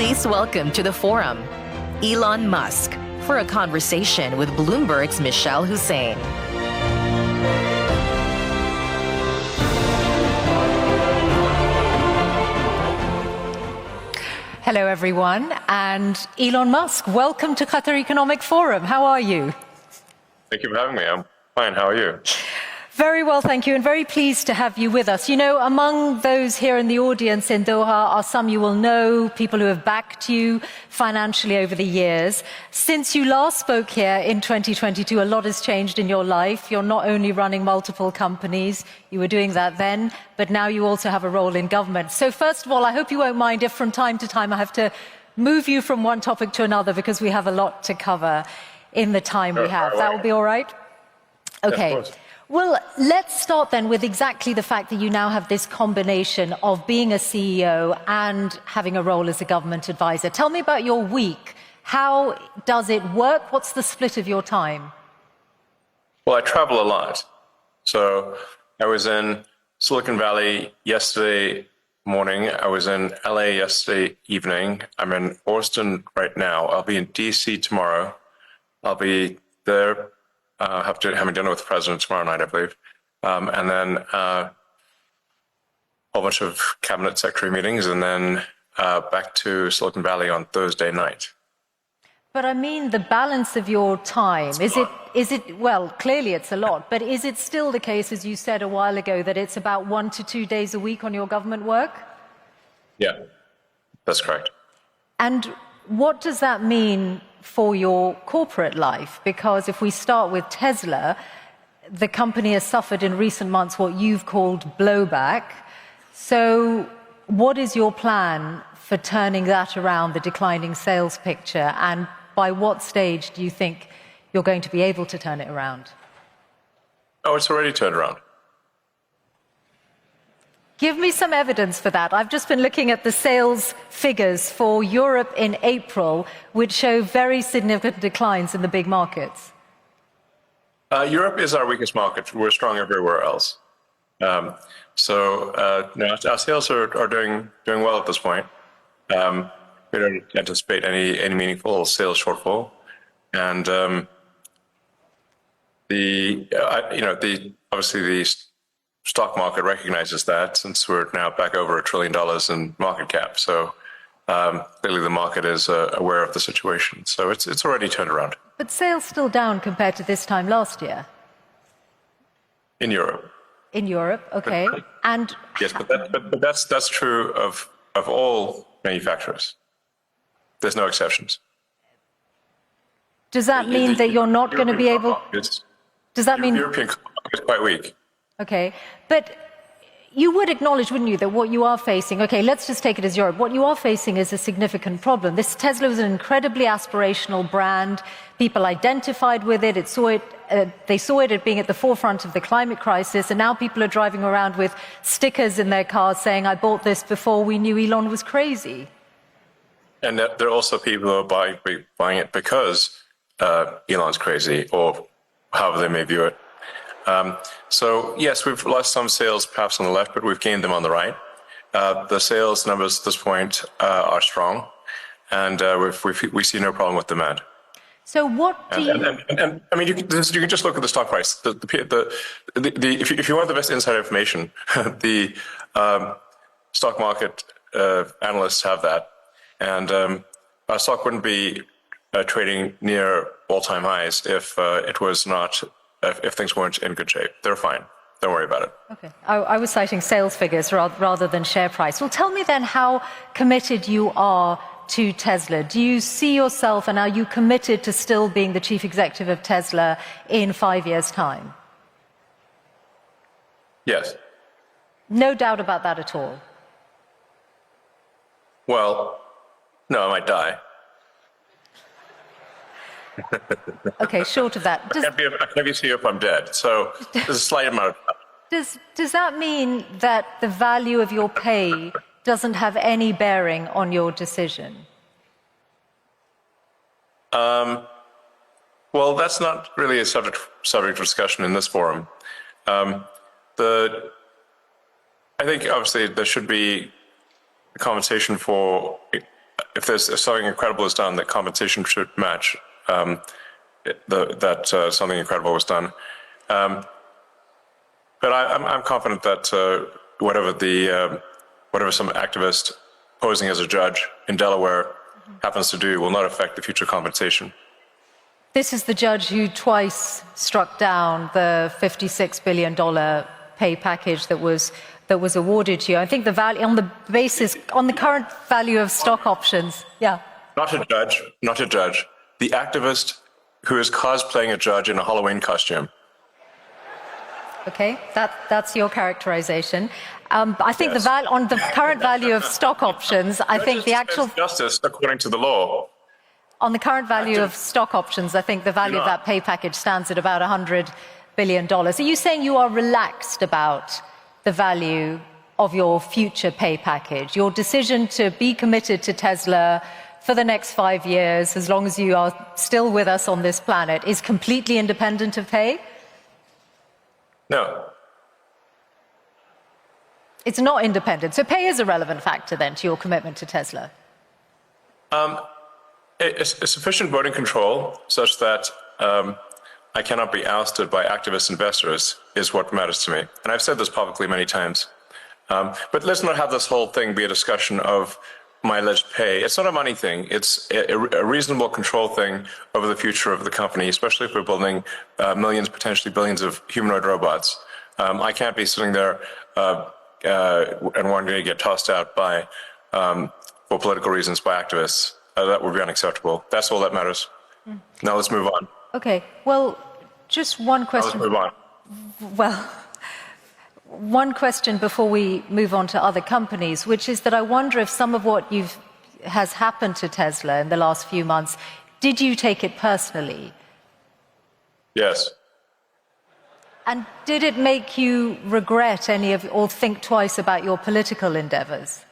Please welcome to the forum, Elon Musk, for a conversation with Bloomberg's Michelle Hussein. Hello, everyone, and Elon Musk, welcome to Qatar Economic Forum. How are you? Thank you for having me. I'm fine. How are you? Very well, thank you, and very pleased to have you with us. You know, among those here in the audience in Doha are some you will know, people who have backed you financially over the years. Since you last spoke here in 2022, a lot has changed in your life. You're not only running multiple companies, you were doing that then, but now you also have a role in government. So first of all, I hope you won't mind if from time to time I have to move you from one topic to another because we have a lot to cover in the time we have. That will be all right? Okay. Yeah, well, let's start then with exactly the fact that you now have this combination of being a CEO and having a role as a government advisor. Tell me about your week. How does it work? What's the split of your time? Well, I travel a lot. So I was in Silicon Valley yesterday morning. I was in LA yesterday evening. I'm in Austin right now. I'll be in DC tomorrow. I'll be there. Having dinner with the president tomorrow night, I believe. And then a whole bunch of cabinet secretary meetings, and then back to Silicon Valley on Thursday night. But I mean, the balance of your time, is it, well, clearly it's a lot, but is it still the case, as you said a while ago, that it's about 1 to 2 days a week on your government work? Yeah, that's correct. And what does that mean for your corporate life? Because if we start with Tesla, the company has suffered in recent months what you've called blowback. So what is your plan for turning that around, the declining sales picture? And by what stage do you think you're going to be able to turn it around? Oh, it's already turned around. Give me some evidence for that. I've just been looking at the sales figures for Europe in April, which show very significant declines in the big markets. Europe is our weakest market. We're strong everywhere else. No, our sales are doing well at this point. We don't anticipate any meaningful sales shortfall, and obviously the stock market recognizes that, since we're now back over $1 trillion in market cap. So clearly the market is aware of the situation. So it's already turned around. But sales still down compared to this time last year? In Europe. In Europe, okay. And yes, but that's true of all manufacturers. There's no exceptions. Does that mean that you're not going to be able... Does that mean... The European market is quite weak. Okay, but you would acknowledge, wouldn't you, that what you are facing, okay, let's just take it as Europe, what you are facing is a significant problem. This Tesla was an incredibly aspirational brand. People identified with it, they saw it as being at the forefront of the climate crisis, and now people are driving around with stickers in their cars saying, I bought this before we knew Elon was crazy. And there are also people who are buying it because Elon's crazy, or however they may view it. So yes, we've lost some sales perhaps on the left, but we've gained them on the right. The sales numbers at this point are strong, and we see no problem with demand. So what do you... And I mean, you can just look at the stock price. If you want the best inside information, the stock market analysts have that, and our stock wouldn't be trading near all-time highs if it was not. If things weren't in good shape. They're fine. Don't worry about it. Okay. I was citing sales figures rather than share price. Well, tell me then how committed you are to Tesla. Do you see yourself, and are you committed to still being the chief executive of Tesla in 5 years' time? Yes. No doubt about that at all? Well, no, I might die. Okay, short of that. I can't be CEO if I'm dead, so there's a slight amount of... Does that mean that the value of your pay doesn't have any bearing on your decision? Well, that's not really a subject of discussion in this forum. I think obviously there should be compensation for if something incredible is done, that compensation should match that something incredible was done. But I'm confident that whatever some activist posing as a judge in Delaware happens to do will not affect the future compensation. This is the judge who twice struck down the $56 billion pay package that was awarded to you. I think the value on the current value of stock options. Yeah. Not a judge. The activist who is cosplaying a judge in a Halloween costume. Okay, that's your characterization. I think yes. On the current value of stock options, I think the actual justice according to the law. On the current value of stock options, I think the value of that pay package stands at about $100 billion. Are you saying you are relaxed about the value of your future pay package? Your decision to be committed to Tesla for the next 5 years, as long as you are still with us on this planet, is completely independent of pay? No. It's not independent. So pay is a relevant factor then to your commitment to Tesla? A sufficient voting control such that I cannot be ousted by activist investors is what matters to me. And I've said this publicly many times. But let's not have this whole thing be a discussion of my alleged pay. It's not a money thing. It's a reasonable control thing over the future of the company, especially if we're building millions, potentially billions of humanoid robots. I can't be sitting there and wanting to get tossed out by, for political reasons, by activists. That would be unacceptable. That's all that matters. Now let's move on. Okay. Well, just one question. Now let's move on. Well, one question before we move on to other companies, which is that I wonder if some of what has happened to Tesla in the last few months, did you take it personally? Yes. And did it make you regret or think twice about your political endeavors?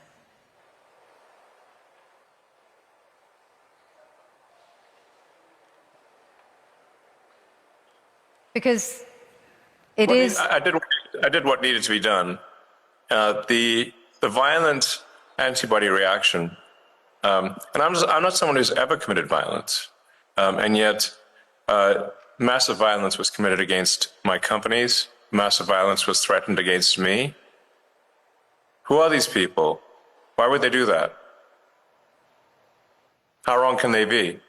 Because I did what needed to be done. The violent antibody reaction, and I'm not someone who's ever committed violence, and yet massive violence was committed against my companies. Massive violence was threatened against me. Who are these people? Why would they do that? How wrong can they be?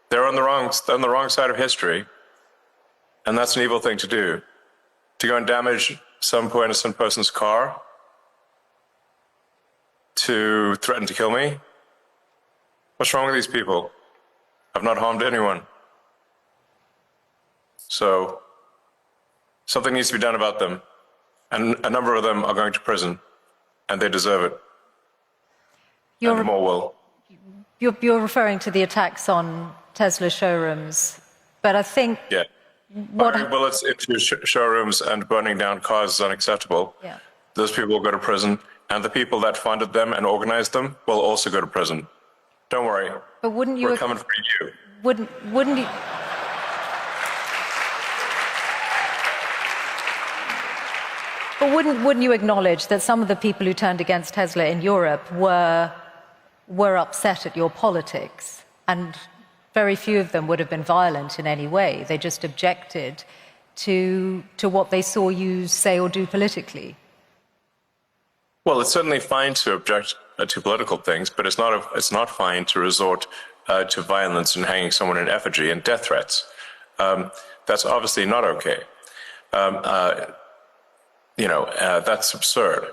They're on the wrong side of history. And that's an evil thing to do. To go and damage some poor innocent person's car, to threaten to kill me. What's wrong with these people? I've not harmed anyone. So, something needs to be done about them. And a number of them are going to prison, and they deserve it. And more will. You're referring to the attacks on Tesla showrooms, but I think... Yeah. Firing bullets into showrooms and burning down cars is unacceptable. Yeah. Those people will go to prison, and the people that funded them and organized them will also go to prison. Don't worry. But wouldn't you? We're coming for you. Wouldn't you? But wouldn't you acknowledge that some of the people who turned against Tesla in Europe were upset at your politics, and very few of them would have been violent in any way. They just objected to what they saw you say or do politically. Well, it's certainly fine to object to political things, but it's not fine to resort to violence and hanging someone in effigy and death threats. That's obviously not okay. That's absurd.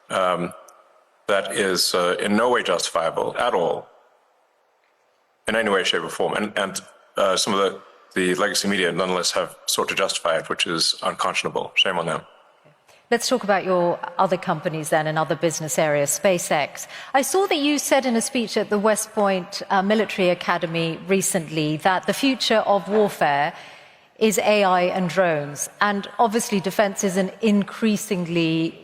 That is in no way justifiable at all. In any way, shape, or form. And some of the legacy media nonetheless have sought to justify it, which is unconscionable. Shame on them. Let's talk about your other companies then and other business areas, SpaceX. I saw that you said in a speech at the West Point Military Academy recently that the future of warfare is AI and drones. And obviously defense is an increasingly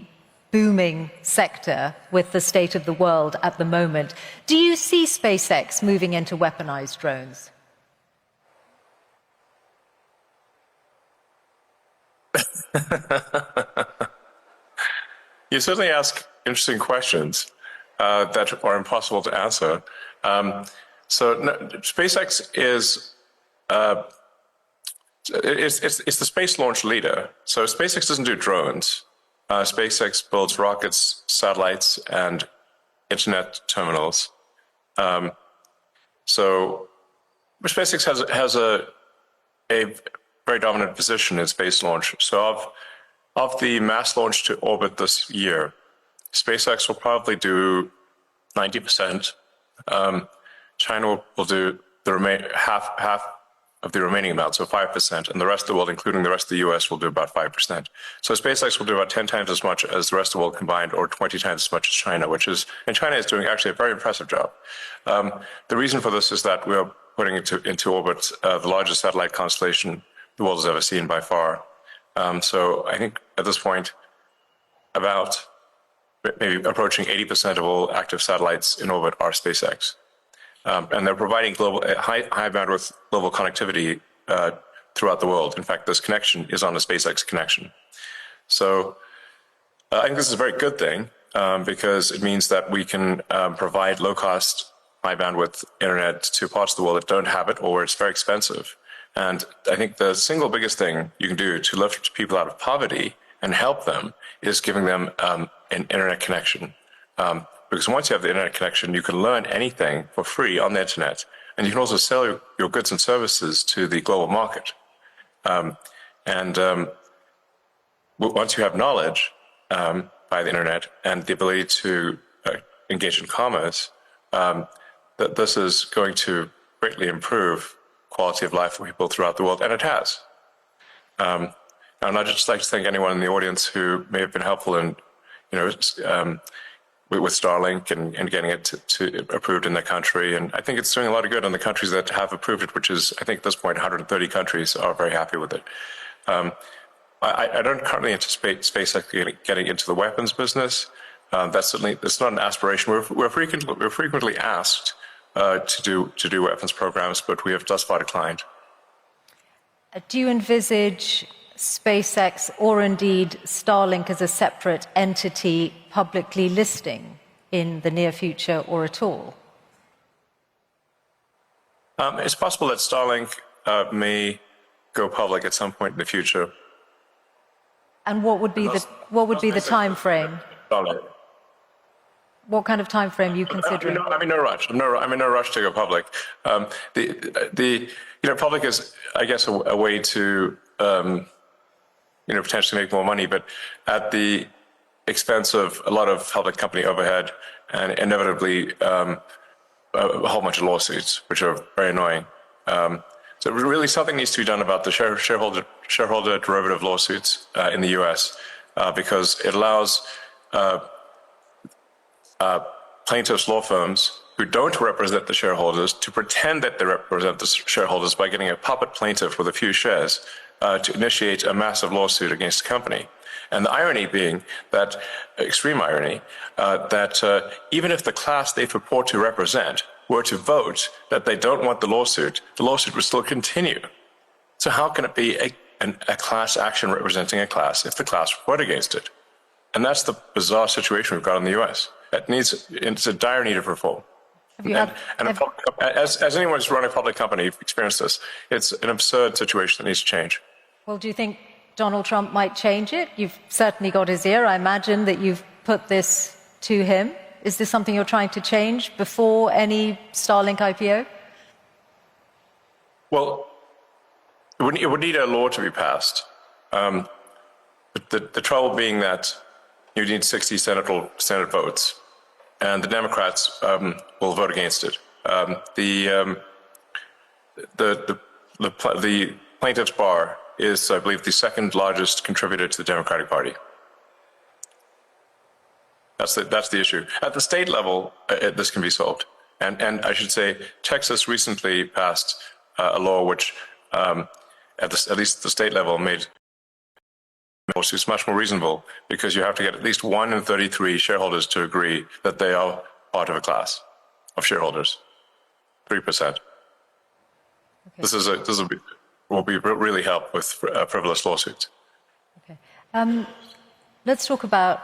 booming sector with the state of the world at the moment. Do you see SpaceX moving into weaponized drones? You certainly ask interesting questions. that are impossible to answer. SpaceX is it's the space launch leader. So SpaceX doesn't do drones. SpaceX builds rockets, satellites, and internet terminals. So SpaceX has a very dominant position in space launch. So of the mass launch to orbit this year, SpaceX will probably do 90%. China will do the half of the remaining amount, so 5%, and the rest of the world, including the rest of the US, will do about 5%. So SpaceX will do about 10 times as much as the rest of the world combined, or 20 times as much as China, and China is doing actually a very impressive job. The reason for this is that we are putting into orbit the largest satellite constellation the world has ever seen by far. So I think at this point, about maybe approaching 80% of all active satellites in orbit are SpaceX. And they're providing high bandwidth global connectivity throughout the world. In fact, this connection is on a SpaceX connection. So I think this is a very good thing because it means that we can provide low-cost, high bandwidth internet to parts of the world that don't have it or where it's very expensive. And I think the single biggest thing you can do to lift people out of poverty and help them is giving them an internet connection. Because once you have the internet connection, you can learn anything for free on the internet. And you can also sell your goods and services to the global market. Once you have knowledge by the internet and the ability to engage in commerce, that this is going to greatly improve quality of life for people throughout the world, and it has. And I'd just like to thank anyone in the audience who may have been helpful in, with Starlink and getting it to approved in their country. And I think it's doing a lot of good in the countries that have approved it, which is, I think at this point, 130 countries are very happy with it. I don't currently anticipate SpaceX getting into the weapons business. That's not an aspiration. We're frequently asked to do weapons programs, but we have thus far declined. Do you envisage SpaceX or indeed Starlink as a separate entity publicly listing in the near future or at all? It's possible that Starlink may go public at some point in the future. And what would be the time frame? What kind of time frame are you considering? I'm in no rush. I'm in no rush to go public. Public is, I guess, a way to potentially make more money, but at the expense of a lot of public company overhead and inevitably a whole bunch of lawsuits, which are very annoying. So really something needs to be done about the shareholder derivative lawsuits in the US because it allows plaintiffs' law firms who don't represent the shareholders to pretend that they represent the shareholders by getting a puppet plaintiff with a few shares to initiate a massive lawsuit against the company. And the irony being that, extreme irony, that even if the class they purport to represent were to vote that they don't want the lawsuit would still continue. So how can it be a class action representing a class if the class would vote against it? And that's the bizarre situation we've got in the US. It's a dire need of reform. As anyone who's run a public company experienced this, it's an absurd situation that needs to change. Well, do you think Donald Trump might change it? You've certainly got his ear. I imagine that you've put this to him. Is this something you're trying to change before any Starlink IPO? Well, it would need a law to be passed. But the trouble being that you need 60 Senate votes, and the Democrats will vote against it. The plaintiff's bar is, I believe, the second largest contributor to the Democratic Party. That's the issue. At the state level, this can be solved. And I should say, Texas recently passed a law which, at least at the state level, made lawsuits much more reasonable because you have to get at least 1 in 33 shareholders to agree that they are part of a class of shareholders. 3%. Okay. This will really help with frivolous lawsuits. Okay. Let's talk about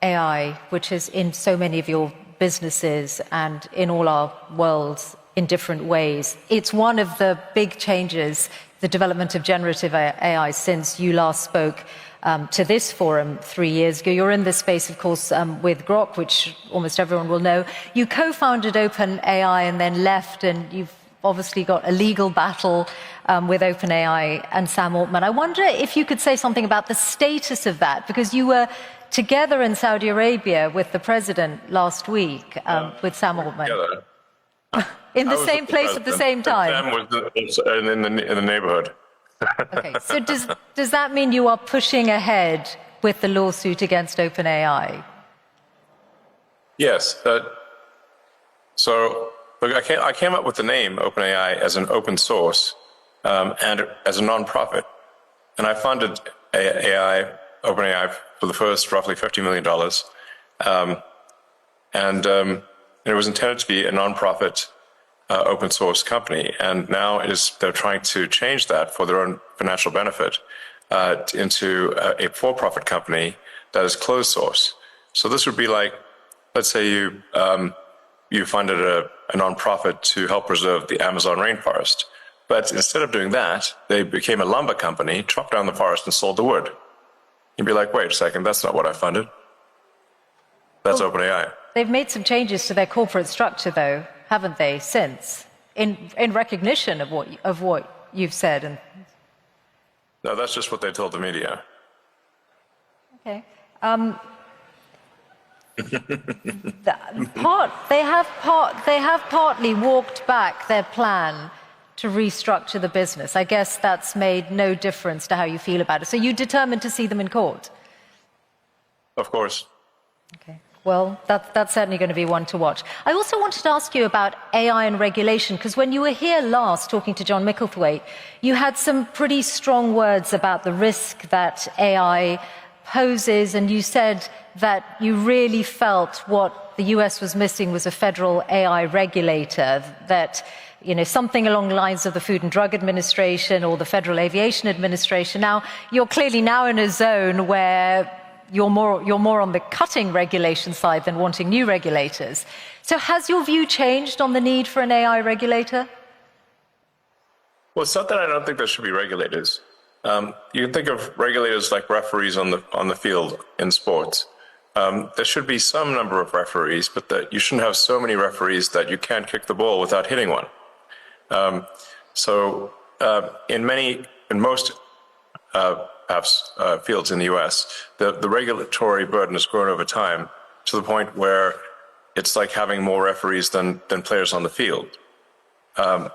AI, which is in so many of your businesses and in all our worlds in different ways. It's one of the big changes, the development of generative AI, since you last spoke to this forum 3 years ago. You're in this space, of course, with Grok, which almost everyone will know. You co-founded OpenAI and then left, and you've obviously got a legal battle with OpenAI and Sam Altman. I wonder if you could say something about the status of that, because you were together in Saudi Arabia with the president last week, with Sam Altman. Together. In the same place at the same time? Sam was in the neighborhood. Okay, so does that mean you are pushing ahead with the lawsuit against OpenAI? Yes. So look, I came up with the name OpenAI as an open source and as a non-profit. And I funded OpenAI for the first roughly $50 million. And it was intended to be a non-profit open source company. And now they're trying to change that for their own financial benefit into a for-profit company that is closed source. So this would be like, let's say you funded a non-profit to help preserve the Amazon rainforest. But instead of doing that, they became a lumber company, chopped down the forest and sold the wood. You'd be like, wait a second, that's not what I funded. That's OpenAI. They've made some changes to their corporate structure, though, haven't they, since? In recognition of what you've said. And No, that's just what they told the media. Okay. They have partly walked back their plan to restructure the business. I guess that's made no difference to how you feel about it. So you're determined to see them in court? Of course. Okay. Well, that's certainly going to be one to watch. I also wanted to ask you about AI and regulation, because when you were here last talking to John Micklethwaite, you had some pretty strong words about the risk that AI poses, and you said that you really felt what the US was missing was a federal AI regulator, that something along the lines of the Food and Drug Administration or the Federal Aviation Administration. Now, you're clearly now in a zone where you're more on the cutting regulation side than wanting new regulators. So has your view changed on the need for an AI regulator? Well, it's not that I don't think there should be regulators. You can think of regulators like referees on the field in sports. There should be some number of referees, but that you shouldn't have so many referees that you can't kick the ball without hitting one. In most fields in the U.S., the regulatory burden has grown over time to the point where it's like having more referees than players on the field. And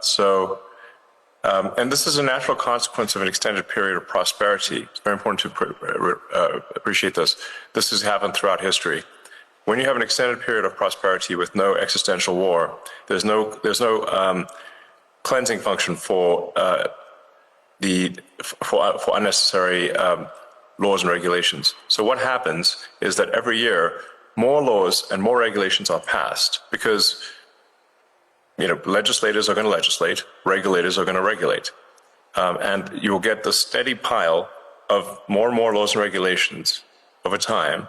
this is a natural consequence of an extended period of prosperity. It's very important to appreciate this. This has happened throughout history. When you have an extended period of prosperity with no existential war, there's no cleansing function for unnecessary laws and regulations. So what happens is that every year more laws and more regulations are passed because legislators are going to legislate, regulators are going to regulate, and you'll get the steady pile of more and more laws and regulations over time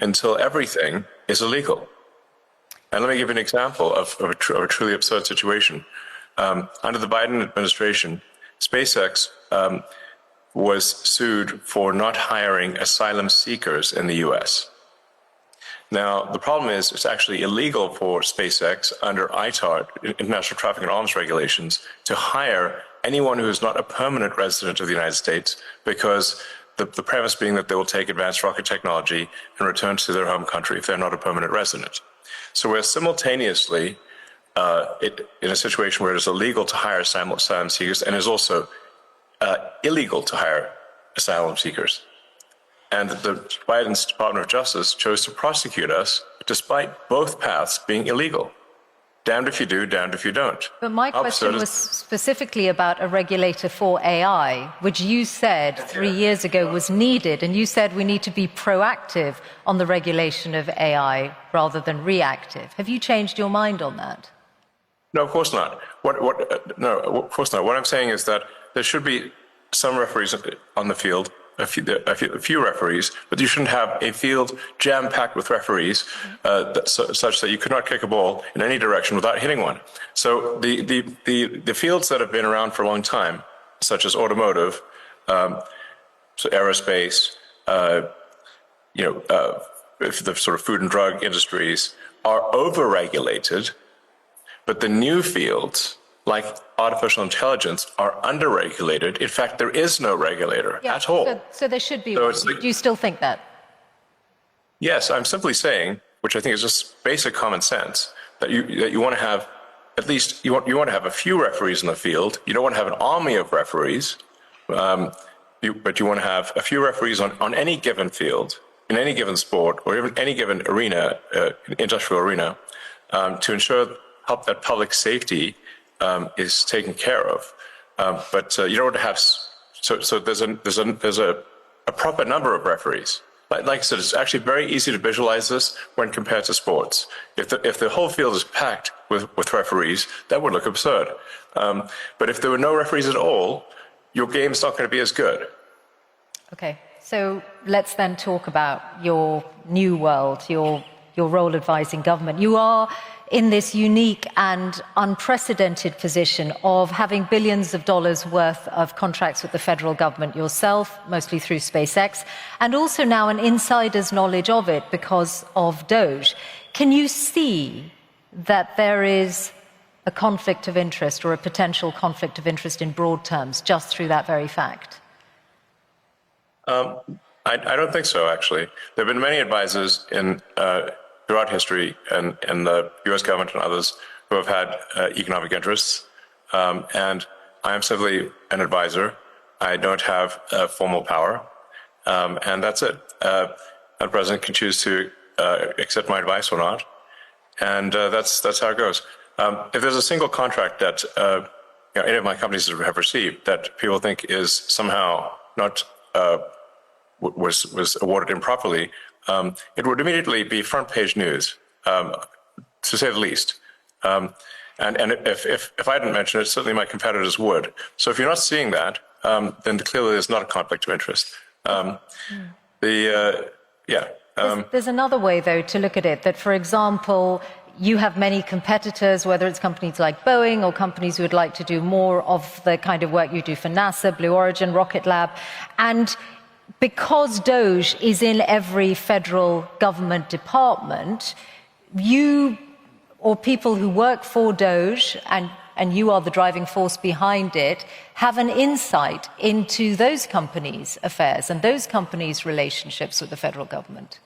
until everything is illegal. And let me give you an example of a truly absurd situation. Under the Biden administration, SpaceX was sued for not hiring asylum seekers in the U.S. Now, the problem is it's actually illegal for SpaceX under ITAR, International Traffic in Arms Regulations, to hire anyone who is not a permanent resident of the United States, because the premise being that they will take advanced rocket technology and return to their home country if they're not a permanent resident. So we're simultaneously in a situation where it is illegal to hire asylum seekers and is also illegal to hire asylum seekers. And the Biden's Department of Justice chose to prosecute us despite both paths being illegal. Damned if you do, damned if you don't. But my question was specifically about a regulator for AI, which you said 3 years ago was needed, and you said we need to be proactive on the regulation of AI rather than reactive. Have you changed your mind on that? No, of course not. No, of course not. What I'm saying is that there should be some referees on the field, a few referees, but you shouldn't have a field jam-packed with referees such that you could not kick a ball in any direction without hitting one. So the fields that have been around for a long time, such as automotive, so aerospace, the sort of food and drug industries, are over-regulated, but the new fields, like artificial intelligence, are under-regulated. In fact, there is no regulator at all. So there should be. Do you still think that? Yes, I'm simply saying, which I think is just basic common sense, that you want to have at least you want to have a few referees in the field. You don't want to have an army of referees, but you want to have a few referees on any given field, in any given sport, or even any given arena, industrial arena, to help that public safety is taken care of. But you don't want to have so there's a proper number of referees. Like I said, it's actually very easy to visualize this when compared to sports. If the whole field is packed with referees, that would look absurd. But if there were no referees at all, your game's not going to be as good. Okay, so let's then talk about your new world, your role advising government. You are in this unique and unprecedented position of having billions of dollars worth of contracts with the federal government yourself, mostly through SpaceX, and also now an insider's knowledge of it because of Doge. Can you see that there is a conflict of interest or a potential conflict of interest in broad terms just through that very fact? I don't think so, actually. There have been many advisors throughout history and the U.S. government and others who have had economic interests. And I am simply an advisor. I don't have formal power. And that's it. The president can choose to accept my advice or not. And that's how it goes. If there's a single contract that any of my companies have received that people think is somehow not was awarded improperly, it would immediately be front-page news, to say the least. And if I didn't mention it, certainly my competitors would. So if you're not seeing that, then clearly there's not a conflict of interest. There's another way, though, to look at it, that, for example, you have many competitors, whether it's companies like Boeing or companies who would like to do more of the kind of work you do for NASA, Blue Origin, Rocket Lab, and because Doge is in every federal government department, you or people who work for Doge, and you are the driving force behind it, have an insight into those companies' affairs and those companies' relationships with the federal government.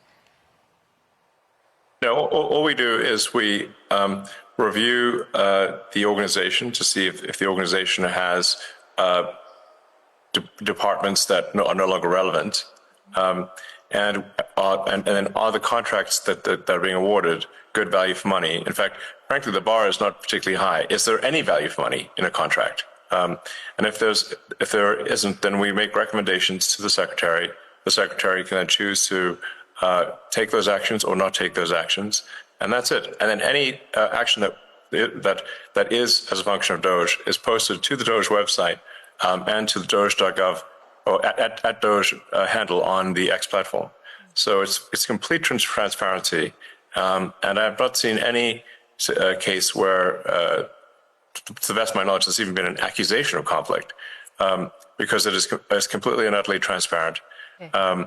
No, all we do is we review the organization to see if the organization has departments that are no longer relevant, and then are the contracts that are being awarded good value for money? In fact, frankly, the bar is not particularly high. Is there any value for money in a contract? And if there isn't, then we make recommendations to the secretary. The secretary can then choose to take those actions or not take those actions, and that's it. And then any action that is as a function of Doge is posted to the Doge website and to the Doge.gov or at Doge handle on the X platform. So it's complete transparency, and I have not seen any case where, to the best of my knowledge, there's even been an accusation of conflict, because it is completely and utterly transparent. Okay.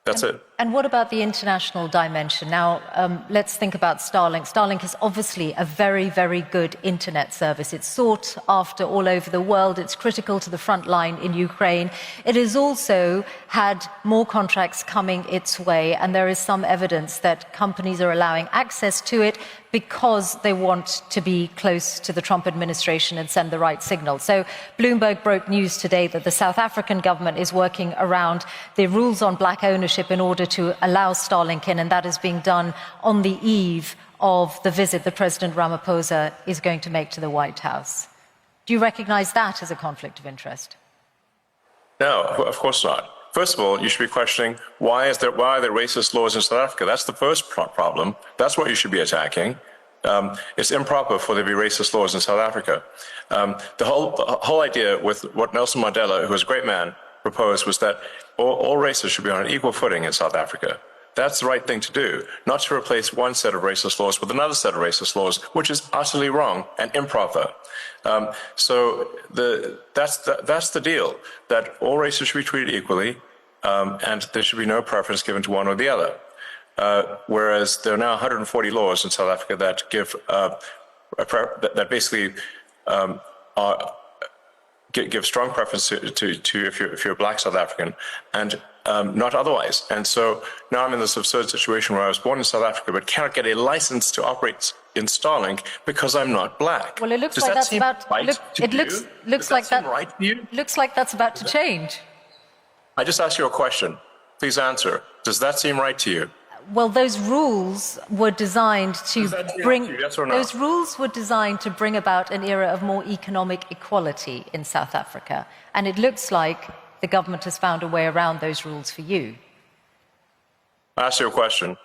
That's it. And what about the international dimension? Now, let's think about Starlink. Starlink is obviously a very, very good internet service. It's sought after all over the world. It's critical to the front line in Ukraine. It has also had more contracts coming its way, and there is some evidence that companies are allowing access to it because they want to be close to the Trump administration and send the right signal. So Bloomberg broke news today that the South African government is working around the rules on black ownership in order to allow Starlink in, and that is being done on the eve of the visit that President Ramaphosa is going to make to the White House. Do you recognize that as a conflict of interest? No, of course not. First of all, you should be questioning why are there racist laws in South Africa? That's the first problem. That's what you should be attacking. It's improper for there to be racist laws in South Africa. The whole idea with what Nelson Mandela, who was a great man, proposed was that all races should be on an equal footing in South Africa. That's the right thing to do, not to replace one set of racist laws with another set of racist laws, which is utterly wrong and improper. So that's the deal, that all races should be treated equally, and there should be no preference given to one or the other. Whereas there are now 140 laws in South Africa that give that basically give strong preference to if you're a black South African, and not otherwise. And so now I'm in this absurd situation where I was born in South Africa but cannot get a license to operate in Starlink because I'm not black. Well, it looks Does like that that's seem about. right to It you? looks Does like seem that. Right to you? Looks like that's about to change. I just asked you a question. Please answer. Does that seem right to you? Well, those rules were designed to bring. Yes or no? Those rules were designed to bring about an era of more economic equality in South Africa, and it looks like the government has found a way around those rules for you. I asked you a question.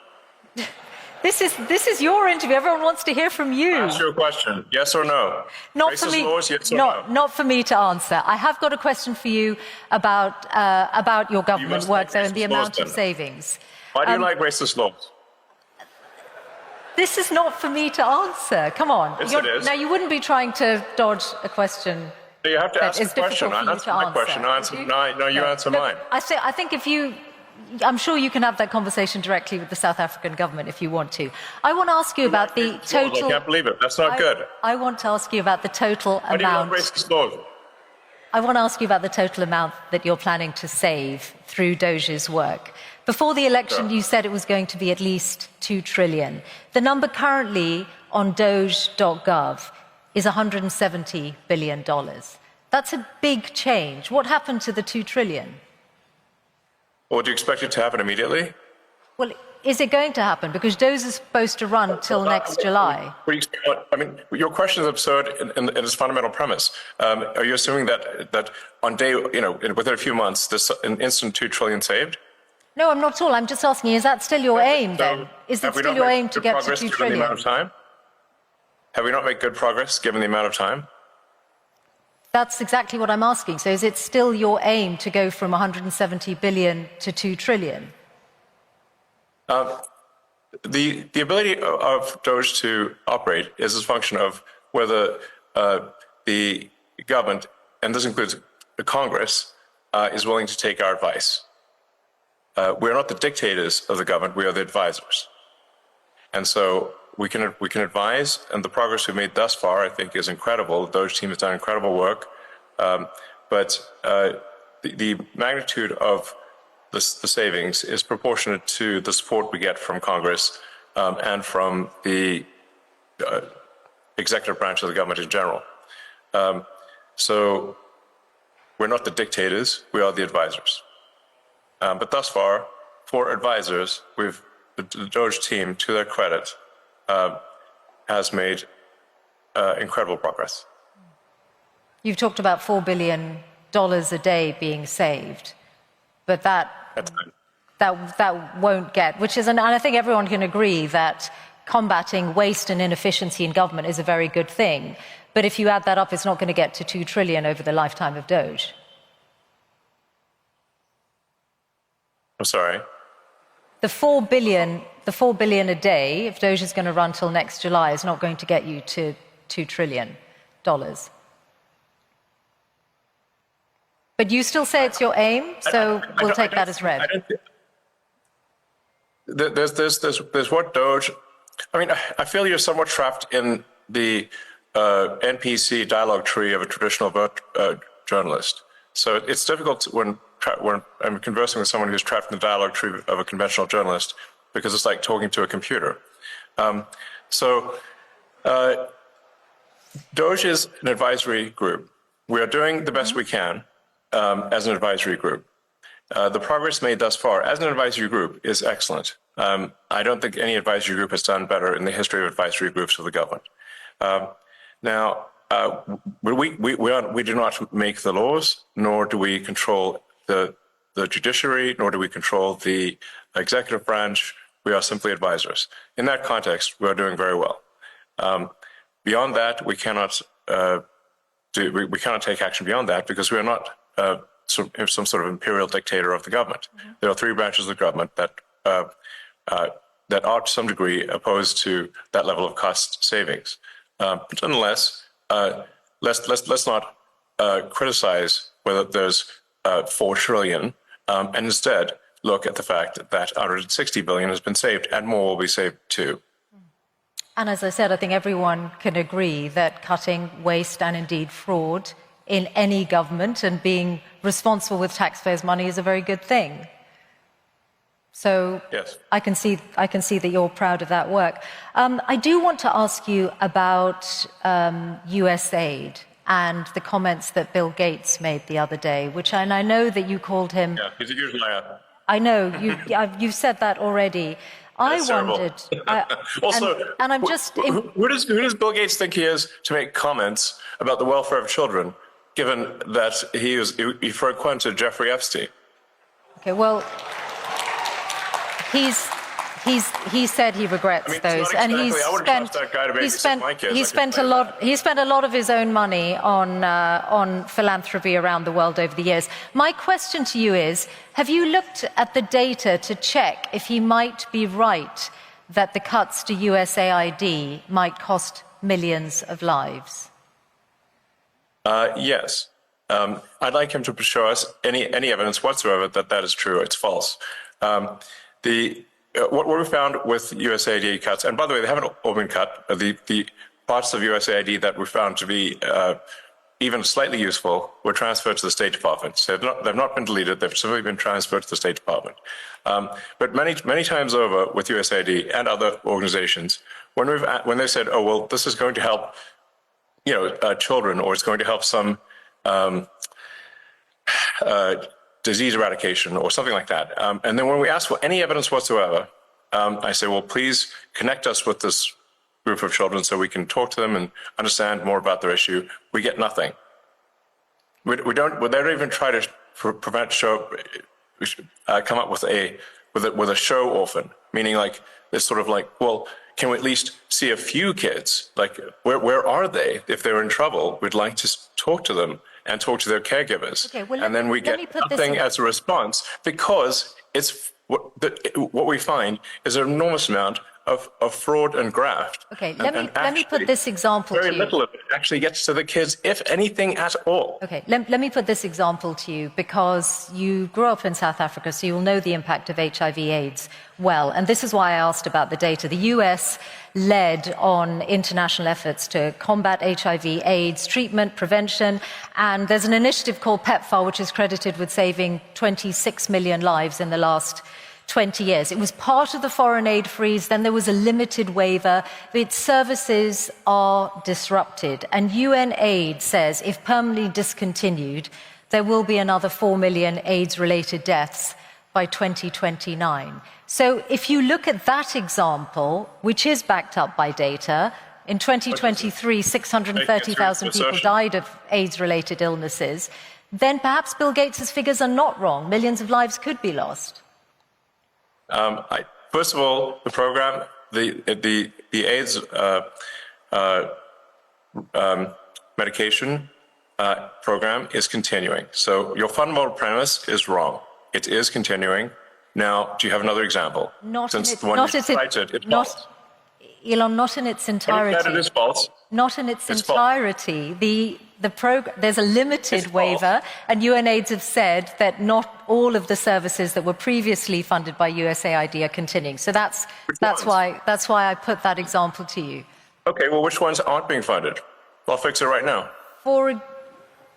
This is your interview. Everyone wants to hear from you. I asked you a question. Yes or no? Not Racist for me. Laws, yes or no? Not for me to answer. I have got a question for you about your government work, though, and the amount of savings. Why do you like racist laws? This is not for me to answer. Come on. Yes, it is. Now, you wouldn't be trying to dodge a question. You have to ask a question. I answer my question. No, you answer mine. I think if you... I'm sure you can have that conversation directly with the South African government if you want to. I want to ask you about the total... I can't believe it. That's not good. I want to ask you about the total amount... Why do you love racist laws? I want to ask you about the total amount that you're planning to save through Doge's work. Before the election, you said it was going to be at least 2 trillion. The number currently on doge.gov is $170 billion. That's a big change. What happened to the 2 trillion? Well, do you expect it to happen immediately? Well, is it going to happen? Because Doge is supposed to run till next July. I mean, your question is absurd in its fundamental premise. Are you assuming that on day, within a few months, there's an instant 2 trillion saved? No, I'm not at all. I'm just asking, is that still your aim then? Is it still your aim to get to 2 trillion? Have we not made good progress given the amount of time? That's exactly what I'm asking. So is it still your aim to go from 170 billion to 2 trillion? The ability of Doge to operate is a function of whether the government, and this includes the Congress, is willing to take our advice. We are not the dictators of the government, we are the advisors. And so we can advise, and the progress we've made thus far, I think, is incredible. The Doge team has done incredible work. But the magnitude of the savings is proportionate to the support we get from Congress and from the executive branch of the government in general. So we're not the dictators, we are the advisors. But thus far, for advisors, the Doge team, to their credit, has made incredible progress. You've talked about $4 billion a day being saved, but that won't get, which is, and I think everyone can agree that combating waste and inefficiency in government is a very good thing. But if you add that up, it's not going to get to 2 trillion over the lifetime of Doge. I'm sorry? The 4 billion a day, if Doge is going to run till next July, is not going to get you to $2 trillion. But you still say it's your aim, so we'll take that as read. There's what Doge... I mean, I feel you're somewhat trapped in the NPC dialogue tree of a traditional journalist. So it's difficult when I'm conversing with someone who's trapped in the dialogue tree of a conventional journalist, because it's like talking to a computer. Doge is an advisory group. We are doing the best we can as an advisory group. The progress made thus far as an advisory group is excellent. I don't think any advisory group has done better in the history of advisory groups of the government. Now, we do not make the laws, nor do we control the judiciary, nor do we control the executive branch. We are simply advisors. In that context, we are doing very well. Beyond that, we cannot take action beyond that because we are not some sort of imperial dictator of the government. There are three branches of the government that are to some degree opposed to that level of cost savings. But nonetheless, let's not criticize whether there's 4 trillion, and instead look at the fact that 160 billion has been saved, and more will be saved too. And as I said, I think everyone can agree that cutting waste and indeed fraud in any government and being responsible with taxpayers' money is a very good thing. So yes. I can see that you're proud of that work. I do want to ask you about US aid and the comments that Bill Gates made the other day, and I know that you called him... Yeah, he's a huge liar. I know, you've said that already. I wondered... Also, and I'm just... Who does Bill Gates think he is to make comments about the welfare of children, given that he frequented Jeffrey Epstein? Okay, well... He said he regrets those, and he spent a lot of his own money on philanthropy around the world over the years. My question to you is: have you looked at the data to check if he might be right that the cuts to USAID might cost millions of lives? Yes. I'd like him to show us any evidence whatsoever that that is true. It's false. What we found with USAID cuts, and by the way, they haven't all been cut. The parts of USAID that we found to be even slightly useful were transferred to the State Department. So they've not been deleted; they've simply been transferred to the State Department. But many times over with USAID and other organizations, when they said, "Oh well, this is going to help, children, or it's going to help some." Disease eradication or something like that. And then when we ask for any evidence whatsoever, I say, well, please connect us with this group of children so we can talk to them and understand more about their issue. We get nothing. They don't even try to come up with a show orphan, meaning like this sort of like, well, can we at least see a few kids? Like, where are they? If they're in trouble, we'd like to talk to them and talk to their caregivers. Okay, well, and then we get nothing as a response, because it's what we find is an enormous amount of fraud and graft. Okay, let me put this example to you. Very little of it actually gets to the kids, if anything at all. Okay, let me put this example to you, because you grew up in South Africa, so you'll know the impact of HIV/AIDS well. And this is why I asked about the data. The US led on international efforts to combat HIV/AIDS treatment, prevention, and there's an initiative called PEPFAR, which is credited with saving 26 million lives in the last 20 years. It was part of the foreign aid freeze, then there was a limited waiver. Its services are disrupted, and UN aid says if permanently discontinued, there will be another 4 million AIDS-related deaths by 2029. So if you look at that example, which is backed up by data, in 2023, 630,000 people died of AIDS-related illnesses, then perhaps Bill Gates' figures are not wrong. Millions of lives could be lost. First of all, the program, the AIDS medication program is continuing. So your fundamental premise is wrong. It is continuing. Now, do you have another example? Elon, not in its entirety. It is false. Not in its entirety. There's a limited waiver, and UNAIDS have said that not all of the services that were previously funded by USAID are continuing. So that's why I put that example to you. Okay, well, which ones aren't being funded? I'll fix it right now.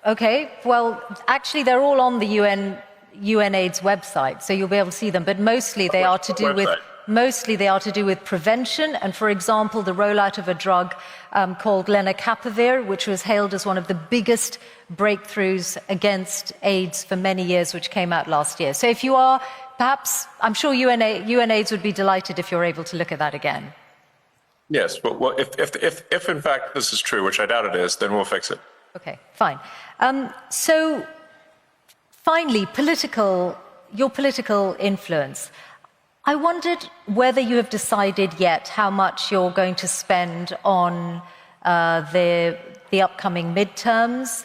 Okay, well, actually, they're all on the UNAIDS website, so you'll be able to see them. But mostly they are to do with. Mostly they are to do with prevention, and for example, the rollout of a drug called lenacapavir, which was hailed as one of the biggest breakthroughs against AIDS for many years, which came out last year. So if you are, perhaps, I'm sure UNAIDS would be delighted if you're able to look at that again. Yes, but if in fact this is true, which I doubt it is, then we'll fix it. Okay, fine. So finally, your political influence. I wondered whether you have decided yet how much you're going to spend on the upcoming midterms.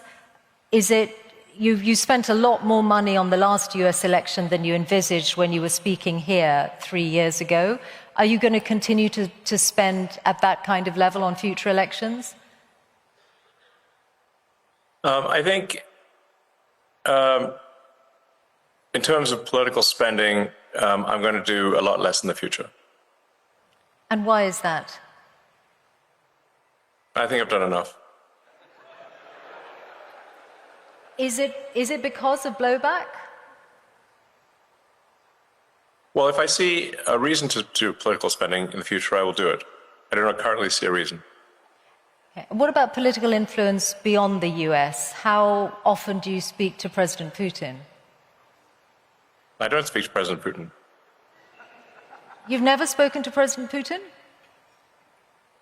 you spent a lot more money on the last US election than you envisaged when you were speaking here 3 years ago. Are you going to continue to spend at that kind of level on future elections? I think in terms of political spending, I'm going to do a lot less in the future. And why is that? I think I've done enough. Is it because of blowback? Well, if I see a reason to do political spending in the future, I will do it. I do not currently see a reason. Okay. What about political influence beyond the US? How often do you speak to President Putin? I don't speak to President Putin. You've never spoken to President Putin?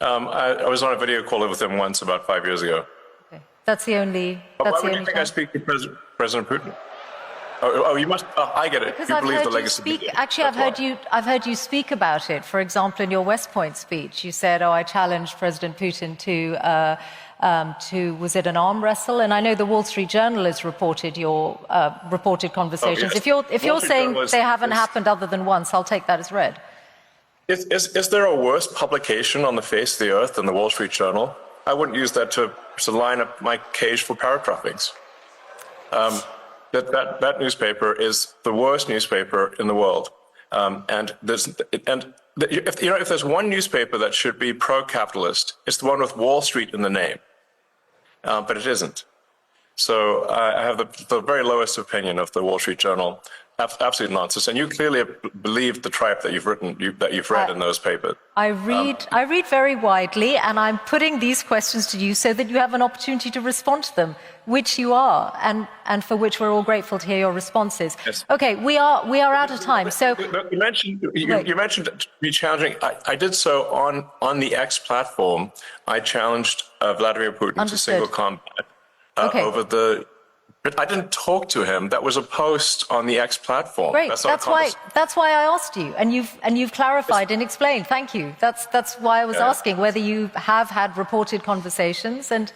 I was on a video call with him once about 5 years ago. Okay. That's the only. Why would you think I speak to President Putin? Oh, you must. I get it. Because you believe the legacy. Actually, I've heard you speak about it. For example, in your West Point speech, you said, "Oh, I challenged President Putin to was it an arm wrestle?" And I know the Wall Street Journal has reported your reported conversations. Oh, yes. If you're saying they haven't happened other than once, I'll take that as read. Is there a worse publication on the face of the earth than the Wall Street Journal? I wouldn't use that to line up my cage for parrot droppings. That newspaper is the worst newspaper in the world. If there's one newspaper that should be pro-capitalist, it's the one with Wall Street in the name. But it isn't. So I have the very lowest opinion of the Wall Street Journal. Absolute nonsense. And you clearly believe the tripe that you've read in those papers. I read very widely, and I'm putting these questions to you so that you have an opportunity to respond to them, which you are, and for which we're all grateful to hear your responses. Yes. Okay, we are out of time. So you mentioned me challenging. I did so on the X platform. I challenged Vladimir Putin to single combat over the. But I didn't talk to him. That was a post on the X platform. Great. That's why I asked you, and you've clarified and explained. Thank you. That's why I was asking whether you have had reported conversations, and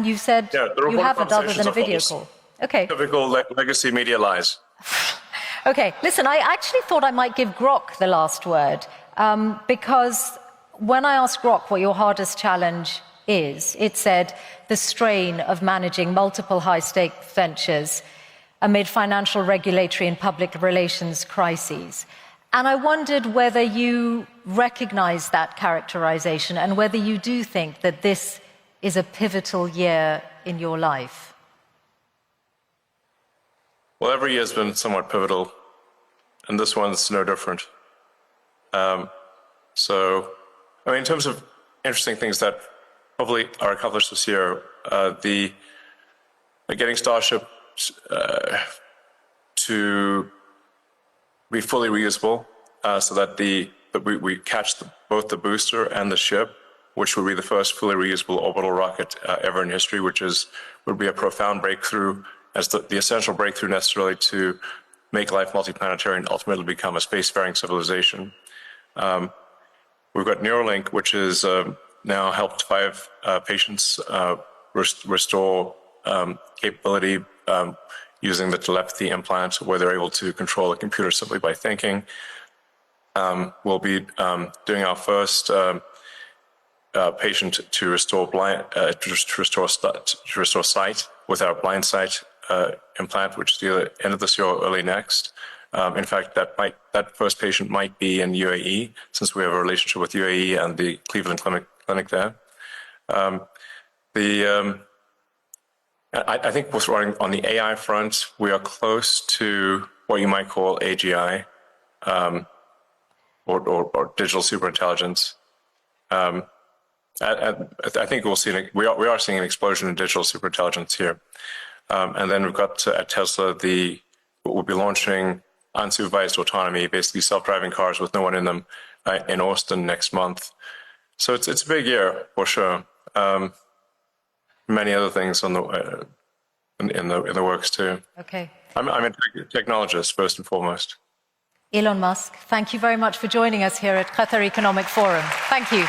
you said you haven't, other than a video call. Okay. Typical legacy media lies. Okay. Listen, I actually thought I might give Grok the last word, because when I asked Grok what your hardest challenge is, it said the strain of managing multiple high-stake ventures amid financial, regulatory and public relations crises. And I wondered whether you recognize that characterization and whether you do think that this is a pivotal year in your life. Well, every year has been somewhat pivotal, and this one's no different. In terms of interesting things that hopefully are accomplished this year, getting Starship to be fully reusable, so that we catch both the booster and the ship, which will be the first fully reusable orbital rocket ever in history, would be a profound breakthrough, as the essential breakthrough necessarily to make life multiplanetary and ultimately become a spacefaring civilization. We've got Neuralink, which is now helped 5 patients restore capability using the telepathy implant, where they're able to control a computer simply by thinking. We'll be doing our first patient to restore sight with our blind sight implant, which is either end of this year or early next. In fact, that first patient might be in UAE, since we have a relationship with UAE and the Cleveland Clinic there. I think what's running on the AI front, we are close to what you might call AGI, or digital superintelligence. I think we are seeing an explosion in digital superintelligence here. And then we've got at Tesla we'll be launching unsupervised autonomy, basically self-driving cars with no one in them, in Austin next month. So it's a big year for sure. Many other things in the works too. Okay. I'm a technologist first and foremost. Elon Musk, thank you very much for joining us here at Qatar Economic Forum. Thank you.